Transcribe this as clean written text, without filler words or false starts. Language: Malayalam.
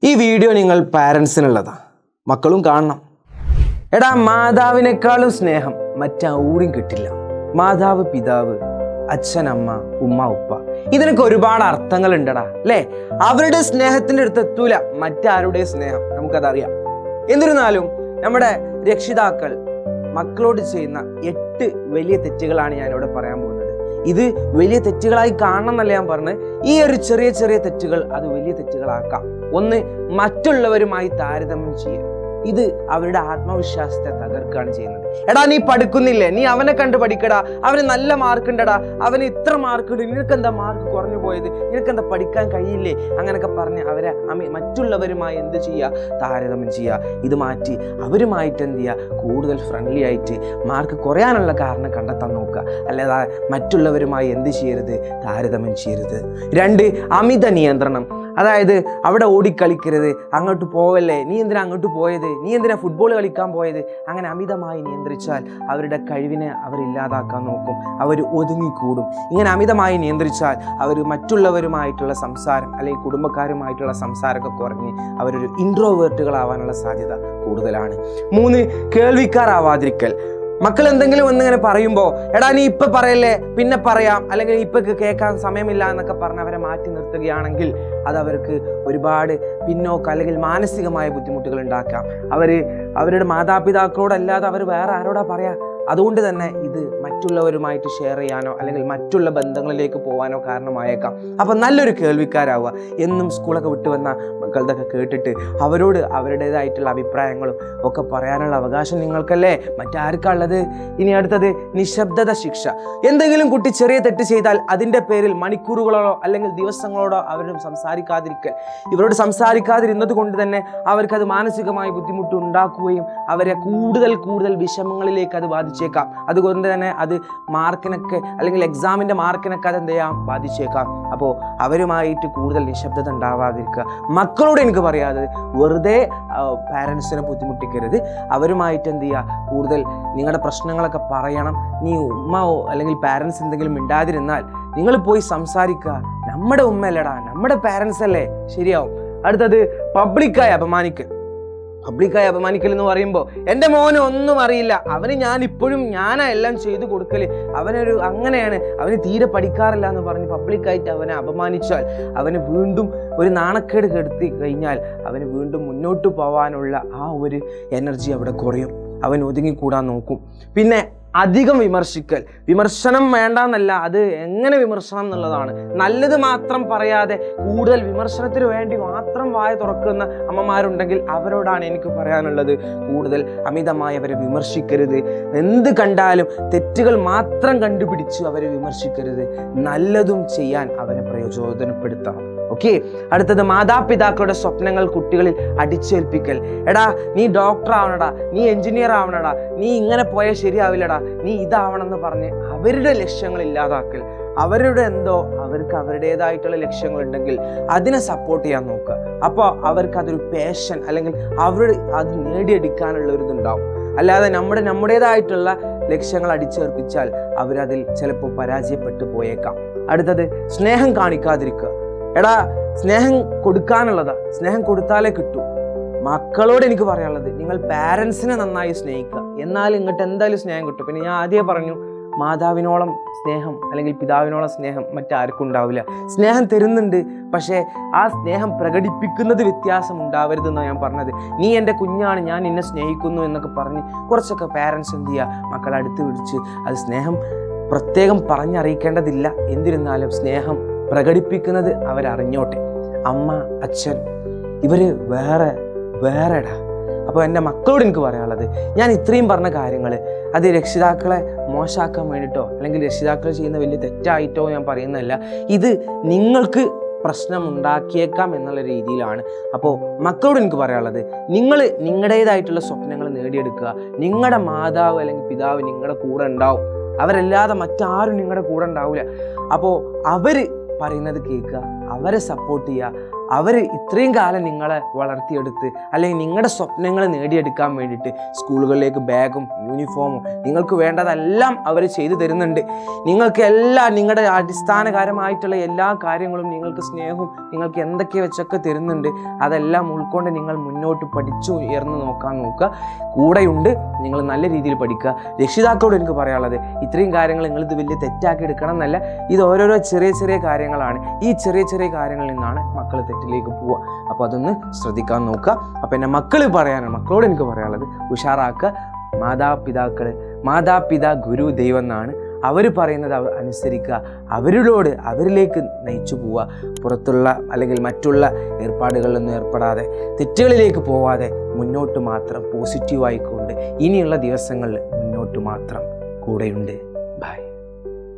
ഈ വീഡിയോ നിങ്ങൾ പാരൻസിനുള്ളതാണ്, മക്കളും കാണണം. എടാ, മാതാവിനേക്കാളും സ്നേഹം മറ്റാരും കിട്ടില്ല. മാതാവ്, പിതാവ്, അച്ഛൻ, അമ്മ, ഉമ്മ, ഉപ്പ, ഇതിനൊക്കെ ഒരുപാട് അർത്ഥങ്ങൾ ഉണ്ടടാ, അല്ലേ? അവരുടെ സ്നേഹത്തിൻ്റെ അടുത്ത് എത്തൂല മറ്റാരുടെ സ്നേഹം, നമുക്കതറിയാം. എന്നിരുന്നാലും നമ്മുടെ രക്ഷിതാക്കൾ മക്കളോട് ചെയ്യുന്ന 8 വലിയ തെറ്റുകളാണ് ഞാനിവിടെ പറയാൻ പോകുന്നത്. ഇത് വലിയ തെറ്റുകളായി കാണണം എന്നല്ല ഞാൻ പറഞ്ഞത്. ഈ ഒരു ചെറിയ ചെറിയ തെറ്റുകൾ അത് വലിയ തെറ്റുകളാക്കാം. ഒന്ന്, മറ്റുള്ളവരുമായി താരതമ്യം ചെയ്യുക. ഇത് അവരുടെ ആത്മവിശ്വാസത്തെ തകർക്കുകയാണ് ചെയ്യുന്നത്. എടാ, നീ പഠിക്കുന്നില്ലേ? നീ അവനെ കണ്ട് പഠിക്കടാ, അവന് നല്ല മാർക്ക് ഉണ്ടടാ, അവന് ഇത്ര മാർക്ക് ഉണ്ട്, നിനക്കെന്താ മാർക്ക് കുറഞ്ഞു പോയത്, നിനക്കെന്താ പഠിക്കാൻ കഴിയില്ലേ, അങ്ങനെയൊക്കെ പറഞ്ഞ് അവരെ മറ്റുള്ളവരുമായി എന്ത് ചെയ്യുക? താരതമ്യം ചെയ്യുക. ഇത് മാറ്റി അവരുമായിട്ട് എന്ത് ചെയ്യുക? കൂടുതൽ ഫ്രണ്ട്ലി ആയിട്ട് മാർക്ക് കുറയാനുള്ള കാരണം കണ്ടെത്താൻ നോക്കുക. അല്ലാതെ മറ്റുള്ളവരുമായി എന്ത് ചെയ്യരുത്? താരതമ്യം ചെയ്യരുത്. 2, അമിത നിയന്ത്രണം. അതായത് അവിടെ ഓടിക്കളിക്കരുത്, അങ്ങോട്ട് പോവല്ലേ, നീ എന്തിനാ അങ്ങോട്ട് പോയത്, നീ എന്തിനാ ഫുട്ബോൾ കളിക്കാൻ പോയത്, അങ്ങനെ അമിതമായി നിയന്ത്രിച്ചാൽ അവരുടെ കഴിവിനെ അവർ ഇല്ലാതാക്കാൻ നോക്കും, അവർ ഒതുങ്ങിക്കൂടും. ഇങ്ങനെ അമിതമായി നിയന്ത്രിച്ചാൽ അവർ മറ്റുള്ളവരുമായിട്ടുള്ള സംസാരം അല്ലെങ്കിൽ കുടുംബക്കാരുമായിട്ടുള്ള സംസാരമൊക്കെ കുറഞ്ഞ് അവരൊരു ഇൻട്രോവേർട്ടുകളാവാനുള്ള സാധ്യത കൂടുതലാണ്. 3, കേൾവിക്കാരാവാതിരിക്കൽ. മക്കൾ എന്തെങ്കിലും ഒന്നിങ്ങനെ പറയുമ്പോൾ, എടാ നീ ഇപ്പം പറയല്ലേ, പിന്നെ പറയാം, അല്ലെങ്കിൽ ഇപ്പം കേൾക്കാൻ സമയമില്ല എന്നൊക്കെ പറഞ്ഞ് അവരെ മാറ്റി നിർത്തുകയാണെങ്കിൽ അത് അവർക്ക് ഒരുപാട് പിന്നോക്കം അല്ലെങ്കിൽ മാനസികമായ ബുദ്ധിമുട്ടുകൾ ഉണ്ടാക്കാം. അവരുടെ മാതാപിതാക്കളോടല്ലാതെ അവർ വേറെ ആരോടാ പറയാ? അതുകൊണ്ട് തന്നെ ഇത് മറ്റുള്ളവരുമായിട്ട് ഷെയർ ചെയ്യാനോ അല്ലെങ്കിൽ മറ്റുള്ള ബന്ധങ്ങളിലേക്ക് പോകാനോ കാരണമായേക്കാം. അപ്പം നല്ലൊരു കേൾവിക്കാരാവുക. എന്നും സ്കൂളൊക്കെ വിട്ടു വന്ന മക്കളുടെയൊക്കെ കേട്ടിട്ട് അവരോട് അവരുടേതായിട്ടുള്ള അഭിപ്രായങ്ങളും ഒക്കെ പറയാനുള്ള അവകാശം നിങ്ങൾക്കല്ലേ, മറ്റാർക്കുള്ളത്? ഇനി അടുത്തത്, നിശബ്ദത ശിക്ഷ. എന്തെങ്കിലും കുട്ടി ചെറിയ തെറ്റ് ചെയ്താൽ അതിൻ്റെ പേരിൽ മണിക്കൂറുകളോടോ അല്ലെങ്കിൽ ദിവസങ്ങളോടോ അവരും സംസാരിക്കാതിരിക്കൽ. ഇവരോട് സംസാരിക്കാതിരുന്നത് കൊണ്ട് തന്നെ അവർക്കത് മാനസികമായി ബുദ്ധിമുട്ട് ഉണ്ടാക്കുകയും അവരെ കൂടുതൽ വിഷമങ്ങളിലേക്ക് അത് ബാധിച്ചേക്കാം. അതുകൊണ്ട് തന്നെ അത് മാർക്കിനൊക്കെ അല്ലെങ്കിൽ എക്സാമിൻ്റെ മാർക്കിനൊക്കെ അത് എന്ത് ചെയ്യാം? ബാധിച്ചേക്കാം. അപ്പോൾ അവരുമായിട്ട് കൂടുതൽ നിശബ്ദത ഉണ്ടാവാതിരിക്കുക. മക്കളോട് എനിക്ക് പറയാതെ വെറുതെ പാരൻസിനെ ബുദ്ധിമുട്ടിക്കരുത്. അവരുമായിട്ട് എന്ത് ചെയ്യുക? കൂടുതൽ നിങ്ങളുടെ പ്രശ്നങ്ങളൊക്കെ പറയണം. നീ ഉമ്മയോ അല്ലെങ്കിൽ പാരൻസ് എന്തെങ്കിലും മിണ്ടാതിരുന്നാൽ നിങ്ങൾ പോയി സംസാരിക്കുക. നമ്മുടെ ഉമ്മയല്ലടാ, നമ്മുടെ പാരൻസ് അല്ലേ, ശരിയാവും. അടുത്തത്, പബ്ലിക്കായി അപമാനിക്കൽ എന്ന് പറയുമ്പോൾ, എൻ്റെ മോന് ഒന്നും അറിയില്ല, അവന് ഞാനാ എല്ലാം ചെയ്തു കൊടുക്കല്, അങ്ങനെയാണ്, അവന് തീരെ പഠിക്കാറില്ല എന്ന് പറഞ്ഞ് പബ്ലിക്കായിട്ട് അവനെ അപമാനിച്ചാൽ അവന് വീണ്ടും ഒരു നാണക്കേട് കെടുത്തി കഴിഞ്ഞാൽ അവന് വീണ്ടും മുന്നോട്ട് പോകാനുള്ള ആ ഒരു എനർജി അവിടെ കുറയും, അവൻ ഒതുങ്ങിക്കൂടാൻ നോക്കും. പിന്നെ അധികം വിമർശനം വേണ്ടെന്നല്ല, അത് എങ്ങനെ വിമർശനം എന്നുള്ളതാണ്. നല്ലത് മാത്രം പറയാതെ കൂടുതൽ വിമർശനത്തിന് വേണ്ടി മാത്രം വായ തുറക്കുന്ന അമ്മമാരുണ്ടെങ്കിൽ അവരോടാണ് എനിക്ക് പറയാനുള്ളത്. കൂടുതൽ അമിതമായി അവരെ വിമർശിക്കരുത്. എന്ത് കണ്ടാലും തെറ്റുകൾ മാത്രം കണ്ടുപിടിച്ച് അവരെ വിമർശിക്കരുത്. നല്ലതും ചെയ്യാൻ അവരെ പ്രയോജനപ്പെടുത്തണം. ഓക്കെ. അടുത്തത്, മാതാപിതാക്കളുടെ സ്വപ്നങ്ങൾ കുട്ടികളിൽ അടിച്ചേൽപ്പിക്കൽ. എടാ, നീ ഡോക്ടർ ആവണടാ, നീ എഞ്ചിനീയർ ആവണടാ, നീ ഇങ്ങനെ പോയാൽ ശരിയാവില്ലടാ, നീ ഇതാവണമെന്ന് പറഞ്ഞ് അവരുടെ ലക്ഷ്യങ്ങൾ ഇല്ലാതാക്കൽ. അവർക്ക് അവരുടേതായിട്ടുള്ള ലക്ഷ്യങ്ങളുണ്ടെങ്കിൽ അതിനെ സപ്പോർട്ട് ചെയ്യാൻ നോക്കുക. അപ്പോൾ അവർക്ക് അതൊരു പാഷൻ അല്ലെങ്കിൽ അത് നേടിയെടുക്കാനുള്ള ഒരു ഇതുണ്ടാവും. അല്ലാതെ നമ്മുടേതായിട്ടുള്ള ലക്ഷ്യങ്ങൾ അടിച്ചേൽപ്പിച്ചാൽ അവരതിൽ ചിലപ്പോൾ പരാജയപ്പെട്ടു പോയേക്കാം. അടുത്തത്, സ്നേഹം കാണിക്കാതിരിക്കുക. എടാ, സ്നേഹം കൊടുക്കാനുള്ളതാ, സ്നേഹം കൊടുത്താലേ കിട്ടൂ. മക്കളോട് എനിക്ക് പറയാനുള്ളത്, നിങ്ങൾ പാരൻസിനെ നന്നായി സ്നേഹിക്കുക, എന്നാൽ ഇങ്ങോട്ട് എന്തായാലും സ്നേഹം കിട്ടും. പിന്നെ ഞാൻ ആദ്യമേ പറഞ്ഞു, മാതാവിനോളം സ്നേഹം അല്ലെങ്കിൽ പിതാവിനോളം സ്നേഹം മറ്റാർക്കും ഉണ്ടാവില്ല. സ്നേഹം തരുന്നുണ്ട്, പക്ഷേ ആ സ്നേഹം പ്രകടിപ്പിക്കുന്നത് വ്യത്യാസം ഉണ്ടാവരുതെന്നാണ് ഞാൻ പറഞ്ഞത്. നീ എൻ്റെ കുഞ്ഞാണ്, ഞാൻ നിന്നെ സ്നേഹിക്കുന്നു എന്നൊക്കെ പറഞ്ഞ് കുറച്ചൊക്കെ പാരൻസ് എന്ത് ചെയ്യുക? മക്കളെ അടുത്ത് പിടിച്ച് അത് സ്നേഹം പ്രത്യേകം പറഞ്ഞറിയിക്കേണ്ടതില്ല. എന്നിരുന്നാലും സ്നേഹം പ്രകടിപ്പിക്കുന്നത് അവരറിഞ്ഞോട്ടെ. അമ്മ, അച്ഛൻ ഇവര് വേറെടാ. അപ്പോൾ എൻ്റെ മക്കളോട് എനിക്ക് പറയാനുള്ളത്, ഞാൻ ഇത്രയും പറഞ്ഞ കാര്യങ്ങൾ അത് രക്ഷിതാക്കളെ മോശമാക്കാൻ വേണ്ടിയിട്ടോ അല്ലെങ്കിൽ രക്ഷിതാക്കൾ ചെയ്യുന്ന വലിയ തെറ്റായിട്ടോ ഞാൻ പറയുന്നതല്ല. ഇത് നിങ്ങൾക്ക് പ്രശ്നം ഉണ്ടാക്കിയേക്കാം എന്നുള്ള രീതിയിലാണ്. അപ്പോൾ മക്കളോട് എനിക്ക് പറയാനുള്ളത്, നിങ്ങൾ നിങ്ങളുടേതായിട്ടുള്ള സ്വപ്നങ്ങൾ നേടിയെടുക്കുക. നിങ്ങളുടെ മാതാവ് അല്ലെങ്കിൽ പിതാവ് നിങ്ങളുടെ കൂടെ ഉണ്ടാവും. അവരല്ലാതെ മറ്റാരും നിങ്ങളുടെ കൂടെ ഉണ്ടാവില്ല. അപ്പോൾ അവർ പറയുന്നത് കേൾക്കുക, അവരെ സപ്പോർട്ട് ചെയ്യുക, അവർ ഇത്രയും കാലം നിങ്ങളെ വളർത്തിയെടുത്ത് അല്ലെങ്കിൽ നിങ്ങളുടെ സ്വപ്നങ്ങൾ നേടിയെടുക്കാൻ വേണ്ടിയിട്ട് സ്കൂളുകളിലേക്ക് ബാഗും യൂണിഫോമും നിങ്ങൾക്ക് വേണ്ടതെല്ലാം അവർ ചെയ്തു തരുന്നുണ്ട്. നിങ്ങൾക്ക് നിങ്ങളുടെ അടിസ്ഥാനകരമായിട്ടുള്ള എല്ലാ കാര്യങ്ങളും, നിങ്ങൾക്ക് സ്നേഹവും നിങ്ങൾക്ക് എന്തൊക്കെ വെച്ചൊക്കെ തരുന്നുണ്ട്. അതെല്ലാം ഉൾക്കൊണ്ട് നിങ്ങൾ മുന്നോട്ട് പഠിച്ചു ഉയർന്നു നോക്കുക. കൂടെയുണ്ട്, നിങ്ങൾ നല്ല രീതിയിൽ പഠിക്കുക. രക്ഷിതാക്കളോട് എനിക്ക് പറയാനുള്ളത്, ഇത്രയും കാര്യങ്ങൾ നിങ്ങളിത് വലിയ തെറ്റാക്കി എടുക്കണം എന്നല്ല. ഇത് ഓരോരോ ചെറിയ ചെറിയ കാര്യങ്ങളാണ്. ഈ ചെറിയ ചെറിയ കാര്യങ്ങളിൽ നിന്നാണ് മക്കൾ തെറ്റിലേക്ക് പോവുക. അപ്പോൾ അതൊന്ന് ശ്രദ്ധിക്കാൻ നോക്കുക. അപ്പോൾ എൻ്റെ മക്കളോട് എനിക്ക് പറയാനുള്ളത്, ഉഷാറാക്കുക. മാതാപിതാ ഗുരു ദൈവം എന്നാണ്. അവർ പറയുന്നത് അനുസരിക്കുക. അവരിലേക്ക് നയിച്ചു പോവുക. പുറത്തുള്ള അല്ലെങ്കിൽ മറ്റുള്ള ഏർപ്പാടുകളിലൊന്നും ഏർപ്പെടാതെ, തെറ്റുകളിലേക്ക് പോവാതെ മുന്നോട്ട് മാത്രം പോസിറ്റീവായിക്കൊണ്ട് ഇനിയുള്ള ദിവസങ്ങളിൽ മുന്നോട്ട് മാത്രം കൂടെയുണ്ട്. ബൈ.